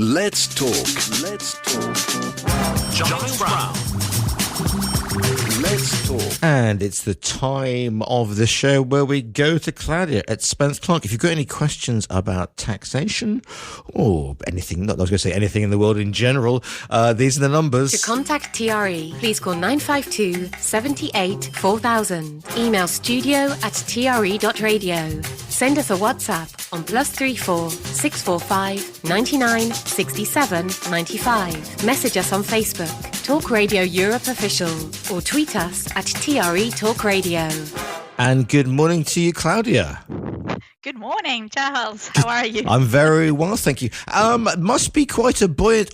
Let's talk. Let's talk. Giles Brown. Let's talk. And it's the time of the show where we go to Claudia at Spence Clarke. If you've got any questions about taxation or anything, I was going to say anything in the world in general, these are the numbers. To contact TRE, please call 952 78 4000. Email studio@tre.radio. Send us a WhatsApp on +34 645 99 67 95. Message us on Facebook, Talk Radio Europe Official, or tweet us at TRE Talk Radio. And good morning to you, Claudia. Good morning, Giles. How are you? I'm very well, thank you. Must be quite a buoyant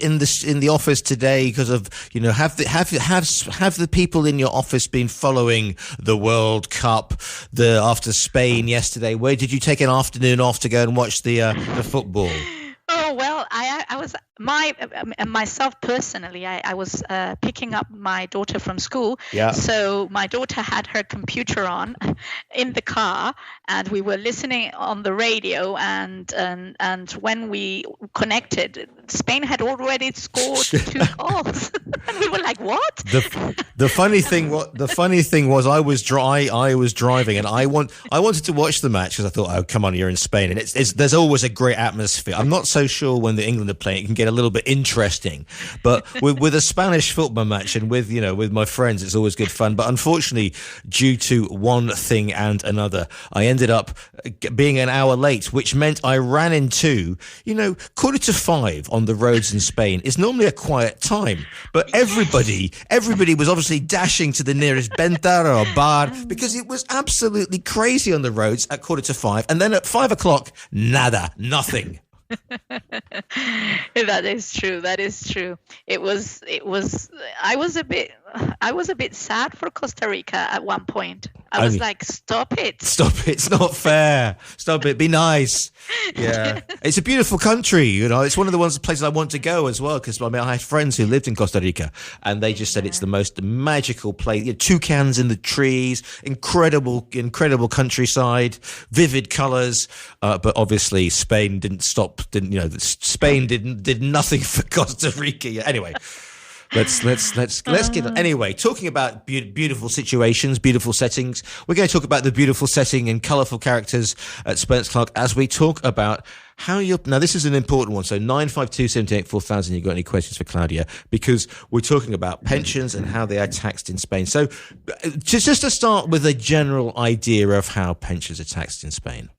in the office today because of have the people in your office been following the World Cup after Spain yesterday? Where did you take an afternoon off to go and watch the football? Oh, well, I was myself personally, I was picking up my daughter from school. Yeah. So my daughter had her computer on in the car, and we were listening on the radio. And when we connected, Spain had already scored 2 goals, and we were like, "What?" The funny thing was I was driving, and I wanted to watch the match because I thought, oh, come on, you're in Spain, and there's always a great atmosphere. I'm not so sure when the England are playing, it can get a little bit interesting, but with a Spanish football match and with my friends, it's always good fun. But unfortunately, due to one thing and another, I ended up being an hour late, which meant I ran into 4:45 on the roads in Spain is normally a quiet time, but everybody was obviously dashing to the nearest bentara or bar because it was absolutely crazy on the roads at 4:45, and then at 5 o'clock, nothing. That is true. It was I was a bit sad for Costa Rica at one point. I was like, stop it, it's not fair, stop it, be nice. Yeah. It's a beautiful country, it's one of the places I want to go as well, because I had friends who lived in Costa Rica and they just said it's the most magical place. Toucans in the trees, incredible countryside, vivid colors, but obviously Spain did nothing for Costa Rica. Anyway, let's get on. Anyway, talking about beautiful situations, beautiful settings, we're going to talk about the beautiful setting and colourful characters at Spence Clarke as we talk about how now this is an important one. So 952 78 4000, you got any questions for Claudia? Because we're talking about pensions and how they are taxed in Spain. So just to start with a general idea of how pensions are taxed in Spain.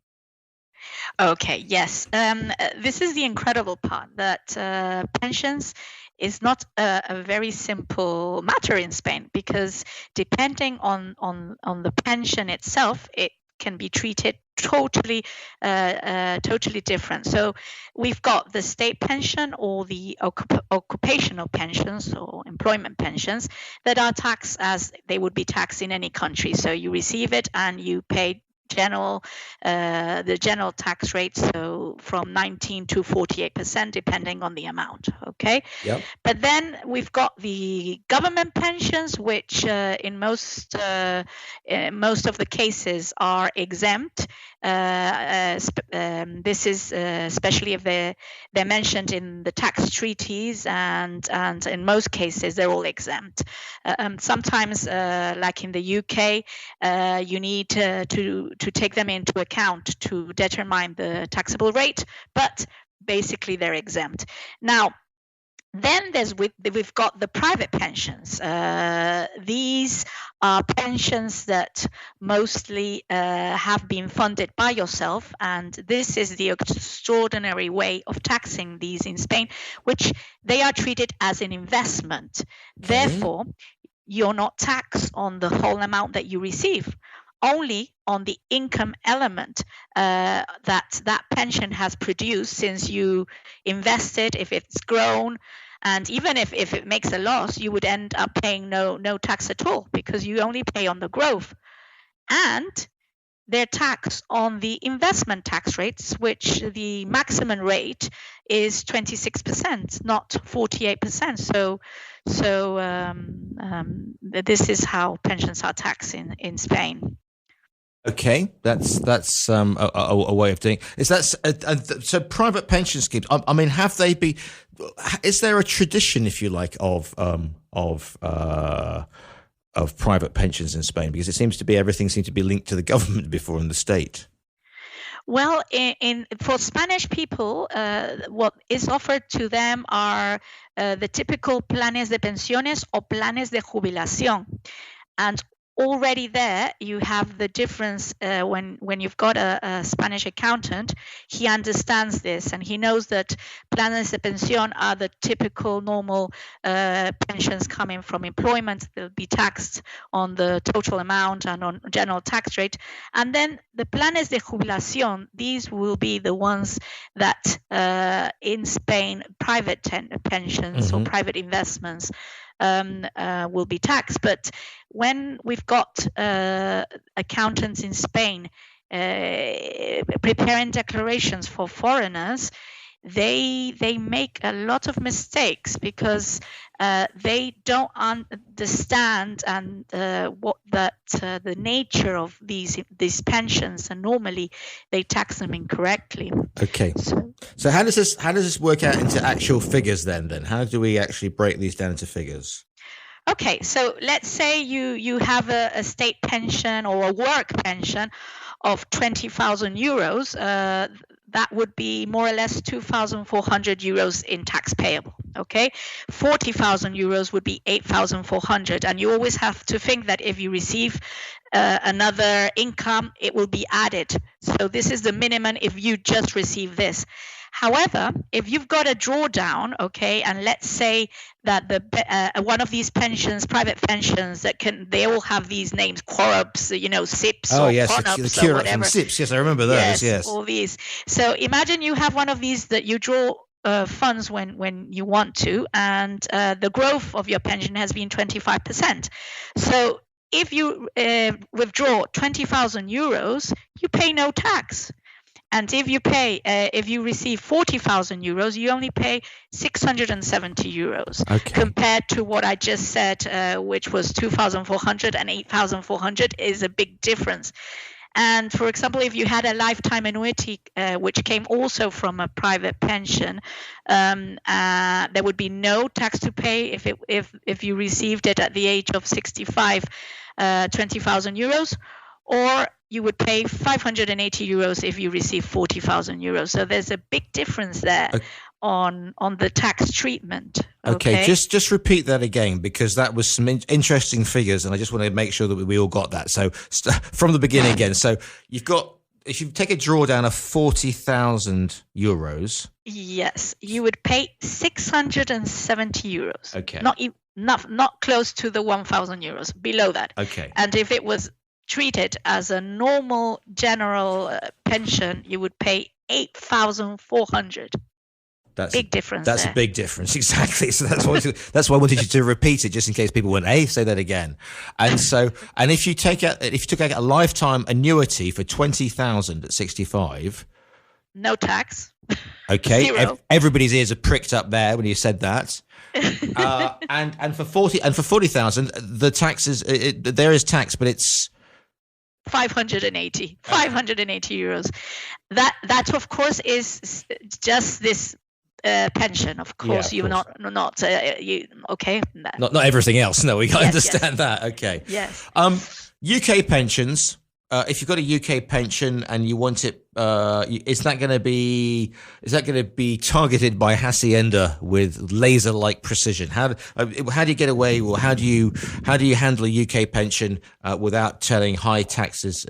Okay, yes. This is the incredible part, that pensions is not a very simple matter in Spain, because depending on the pension itself, it can be treated totally different. So we've got the state pension or the occupational pensions or employment pensions that are taxed as they would be taxed in any country. So you receive it and you pay the general tax rate, so from 19 to 48%, depending on the amount. Okay. Yep. But then we've got the government pensions, which in most of the cases are exempt. This is especially if they're mentioned in the tax treaties, and in most cases they're all exempt. Sometimes, like in the UK, you need to take them into account to determine the taxable rate, but basically they're exempt. Now, then we've got the private pensions. These are pensions that mostly have been funded by yourself, and this is the extraordinary way of taxing these in Spain, which they are treated as an investment. Okay. Therefore, you're not taxed on the whole amount that you receive, only on the income element that pension has produced since you invested, if it's grown. And even if it makes a loss, you would end up paying no tax at all, because you only pay on the growth. And they're taxed on the investment tax rates, which the maximum rate is 26%, not 48%. So this is how pensions are taxed in Spain. Okay, that's a way of doing. Is that so? Private pension schemes. I mean, have they been? Is there a tradition, if you like, of private pensions in Spain? Because it seems to be everything seems to be linked to the government before in the state. Well, for Spanish people, what is offered to them are the typical planes de pensiones or planes de jubilación, and already there you have the difference. When you've got a Spanish accountant, he understands this and he knows that planes de pensión are the typical normal pensions coming from employment. They'll be taxed on the total amount and on general tax rate. And then the planes de jubilación, these will be the ones that in Spain, private pensions or private investments will be taxed. But when we've got accountants in Spain preparing declarations for foreigners, they make a lot of mistakes because they don't understand and the nature of these pensions, and normally they tax them incorrectly. Okay. So how does this work out into actual figures then? How do we actually break these down into figures? Okay, so let's say you have a state pension or a work pension of 20,000 euros. That would be more or less 2,400 euros in tax payable. Okay, 40,000 euros would be 8,400, and you always have to think that if you receive another income, it will be added. So this is the minimum if you just receive this. However, if you've got a drawdown, okay, and let's say that the one of these pensions, private pensions, they all have these names, Quorubs, SIPs, oh or yes, Quonups the or whatever. SIPs, yes, I remember those. Yes, all these. So imagine you have one of these that you draw funds when you want to, and the growth of your pension has been 25%. So if you withdraw 20,000 euros, you pay no tax. And if you receive 40,000 euros, you only pay 670 euros, compared to what I just said, which was 2,400 and 8,400 is a big difference. And for example, if you had a lifetime annuity, which came also from a private pension, there would be no tax to pay if you received it at the age of 65, 20,000 euros, or you would pay 580 euros if you receive 40,000 euros. So there's a big difference there on the tax treatment. Okay, just repeat that again, because that was some interesting figures, and I just want to make sure that we all got that. So from the beginning again. So if you take a drawdown of 40,000 euros. Yes, you would pay 670 euros. Okay. Not close to the 1,000 euros, below that. Okay. And if it was treated as a normal general pension, you would pay 8,400. That's big difference. That's a big difference, exactly. So that's why I wanted you to repeat it, just in case people went, "Hey, say that again." And so, and if you took out a lifetime annuity for 20,000 at 65, no tax. Okay, everybody's ears are pricked up there when you said that. And for 40,000, the tax is there is tax, but it's 580 euros. That of course is just this pension. Of course, you're not okay. Not everything else. No, we understand that. Okay. Yes. UK pensions. If you've got a UK pension and you want it, is that going to be targeted by Hacienda with laser-like precision? How do you get away, or how do you handle a UK pension without paying high taxes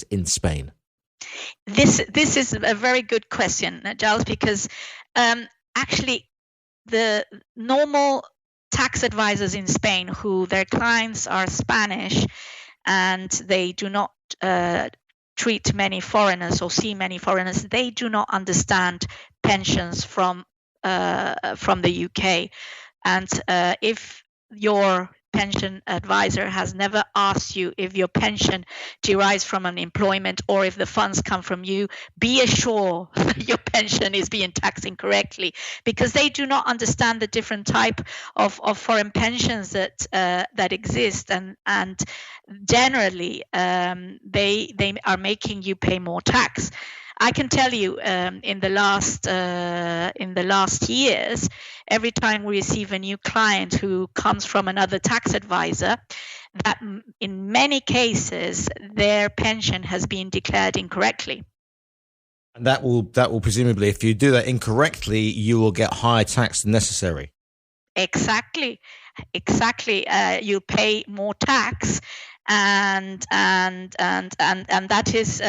in Spain? This is a very good question, Giles, because actually the normal tax advisors in Spain, who their clients are Spanish, and they do not treat many foreigners or see many foreigners, they do not understand pensions from the UK. And if your pension advisor has never asked you if your pension derives from an employment or if the funds come from you, be assured your pension is being taxed incorrectly, because they do not understand the different type of foreign pensions that exist, and generally they are making you pay more tax. I can tell you, in the last years, every time we receive a new client who comes from another tax advisor, that in many cases their pension has been declared incorrectly. And that will presumably, if you do that incorrectly, you will get higher tax than necessary. Exactly. You'll pay more tax. And that is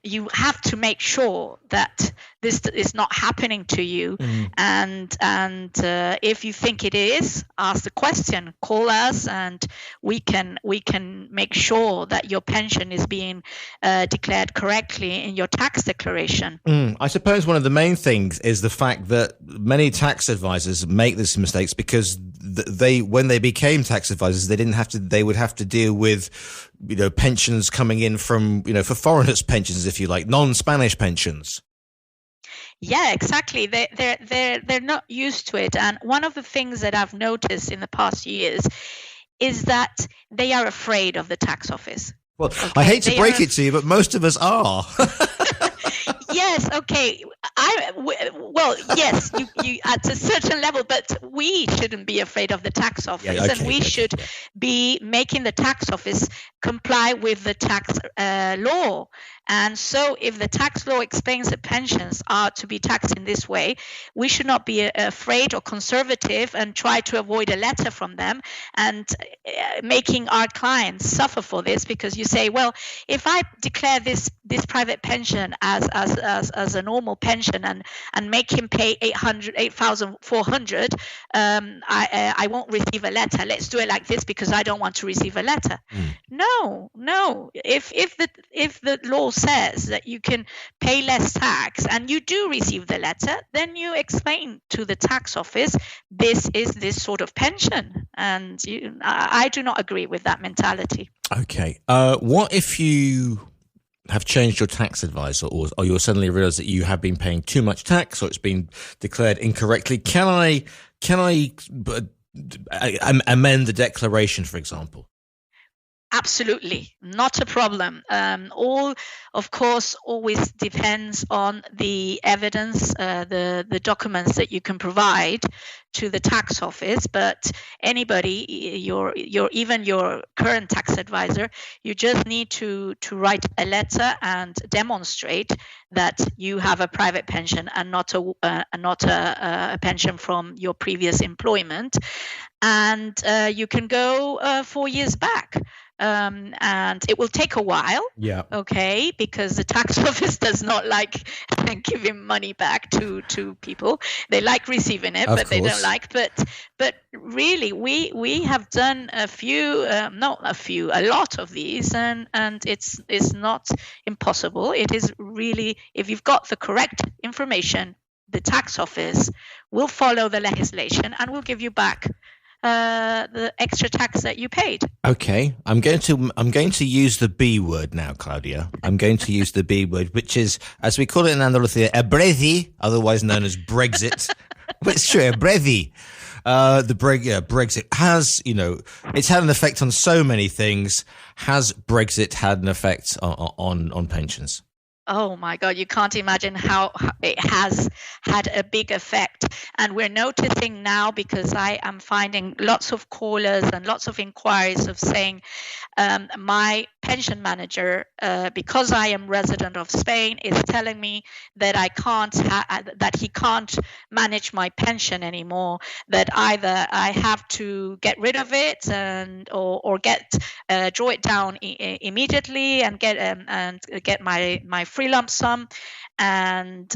you have to make sure that this is not happening to you. And if you think it is, ask the question, call us, and we can make sure that your pension is being declared correctly in your tax declaration. I suppose one of the main things is the fact that many tax advisors make these mistakes because when they became tax advisors, they would have to deal with, pensions coming in from, for foreigners' pensions, if you like, non-Spanish pensions. Yeah, exactly. They're not used to it. And one of the things that I've noticed in the past years is that they are afraid of the tax office. Well, okay, I hate to break it to you, but most of us are. Yes. Okay. Yes, you at a certain level, but we shouldn't be afraid of the tax office, and we should be making the tax office comply with the tax law. And so if the tax law explains that pensions are to be taxed in this way, we should not be afraid or conservative and try to avoid a letter from them and making our clients suffer for this, because you say, well, if I declare this private pension as a normal pension and make him pay 8,400, I won't receive a letter. Let's do it like this because I don't want to receive a letter. No. If the law says that you can pay less tax and you do receive the letter, then you explain to the tax office, this is this sort of pension. And I do not agree with that mentality. Okay. What if you have changed your tax advisor, or you suddenly realize that you have been paying too much tax, or it's been declared incorrectly? Can I amend the declaration, for example? Absolutely, not a problem. All, of course, always depends on the evidence, the documents that you can provide to the tax office. But anybody, even your current tax advisor, you just need to write a letter and demonstrate that you have a private pension and not a pension from your previous employment, and you can go 4 years back. And it will take a while, okay, because the tax office does not like giving money back to people. They like receiving it, but they don't like. But really, we have done a lot of these, and it's not impossible. It is really, if you've got the correct information, the tax office will follow the legislation and will give you back the extra tax that you paid. Okay, I'm going to use the B word now, Claudia. I'm going to use the B word, which is, as we call it in Andalusia, a brethi, otherwise known as Brexit. But it's true, a brethi. Brexit has, it's had an effect on so many things. Has Brexit had an effect on pensions? Oh my God, you can't imagine how it has had a big effect. And we're noticing now, because I am finding lots of callers and lots of inquiries of saying, my pension manager, because I am resident of Spain, is telling me that that he can't manage my pension anymore, that either I have to get rid of it or draw it down immediately and get my free lump sum, while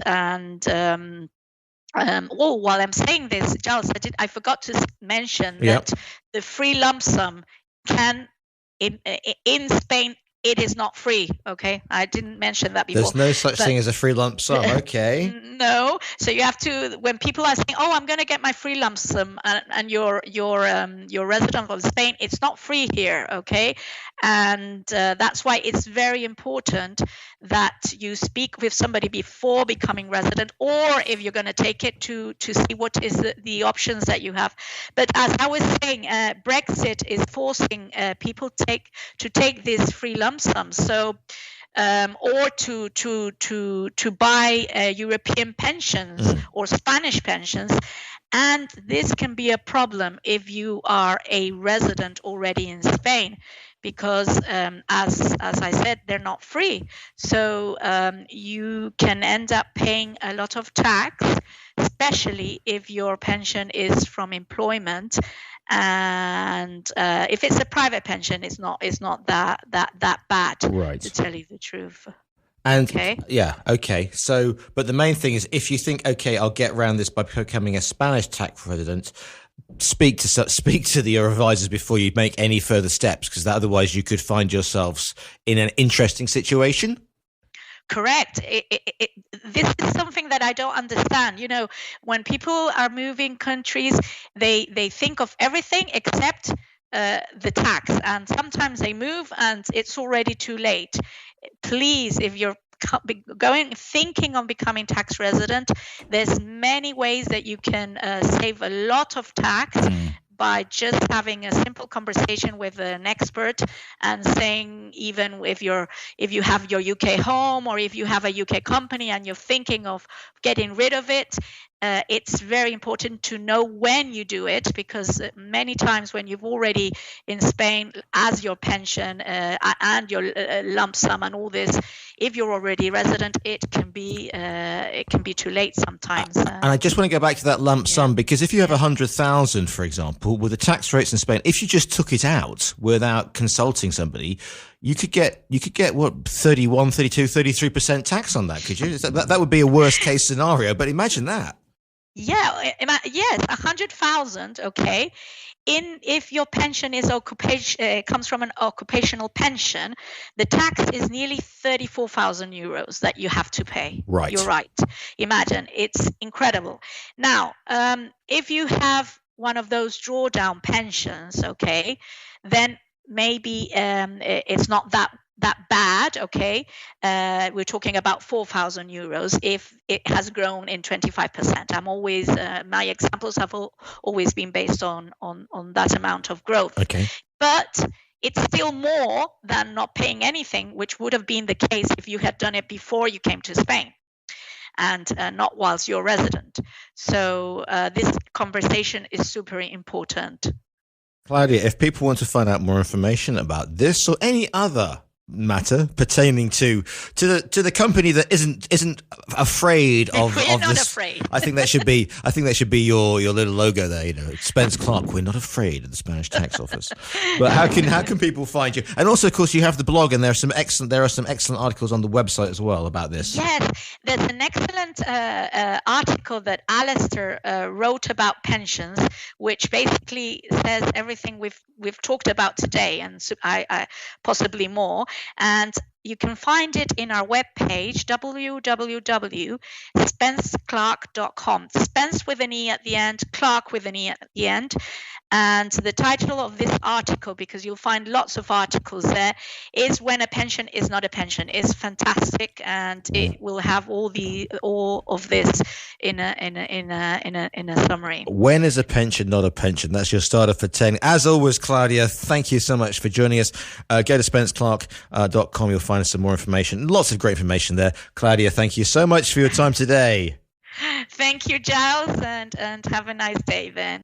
I'm saying this, Giles, I forgot to mention that the free lump sum can in Spain it is not free. Okay, I didn't mention that before. There's no such thing as a free lump sum. Okay. No, so you have to. When people are saying, "Oh, I'm going to get my free lump sum," and you're resident of Spain, it's not free here. Okay, and that's why it's very important that you speak with somebody before becoming resident, or if you're going to take it, to see what is the options that you have. But as I was saying, Brexit is forcing people to take this free lump sum. So, or to buy European pensions or Spanish pensions. And this can be a problem if you are a resident already in Spain, because as I said, they're not free. So you can end up paying a lot of tax, especially if your pension is from employment. And if it's a private pension, it's not that bad, right, to tell you the truth. And okay. So, but the main thing is, if you think, okay, I'll get around this by becoming a Spanish tax resident, speak to your advisors before you make any further steps, because otherwise you could find yourselves in an interesting situation. Correct. This is something that I don't understand. You know, when people are moving countries, they think of everything except the tax, and sometimes they move and it's already too late. Please, if you're thinking of becoming tax resident, there's many ways that you can save a lot of tax by just having a simple conversation with an expert and saying, even if you have your UK home, or if you have a UK company and you're thinking of getting rid of it, it's very important to know when you do it, because many times when you've already in Spain as your pension and your lump sum and all this, if you're already resident, it can be too late sometimes. And I just want to go back to that lump sum, because if you have 100,000, for example, with the tax rates in Spain, if you just took it out without consulting somebody, you could get what, 31, 32, 33% tax on that, could you? That would be a worst case scenario, but imagine that. Yeah, yes, 100,000. Okay, if your pension is comes from an occupational pension, the tax is nearly 34,000 euros that you have to pay. Right, you're right. Imagine, it's incredible. Now, if you have one of those drawdown pensions, okay, then maybe it's not that bad. Okay, we're talking about 4,000 euros if it has grown in 25%. I'm always my examples have always been based on that amount of growth. Okay, but it's still more than not paying anything, which would have been the case if you had done it before you came to Spain, and not whilst you're resident. So this conversation is super important. Claudia, if people want to find out more information about this or any other matter pertaining to the company that isn't afraid of we're not this, afraid. I think that should be your little logo there. You know, Spence Clarke. We're not afraid of the Spanish tax office. But how can people find you? And also, of course, you have the blog, and there are some excellent articles on the website as well about this. Yes, there's an excellent article that Alistair wrote about pensions, which basically says everything we've talked about today, and I possibly more. And you can find it in our webpage, www.spenceclarke.com. Spence with an E at the end, Clarke with an E at the end. And the title of this article, because you'll find lots of articles there, is "When a Pension is Not a Pension." It's fantastic, and it will have all of this in a summary. When is a pension not a pension? That's your starter for 10. As always, Claudia, thank you so much for joining us. Go to spenceclarke.com. You'll find some more information. Lots of great information there. Claudia, thank you so much for your time today. Thank you, Giles, and have a nice day then.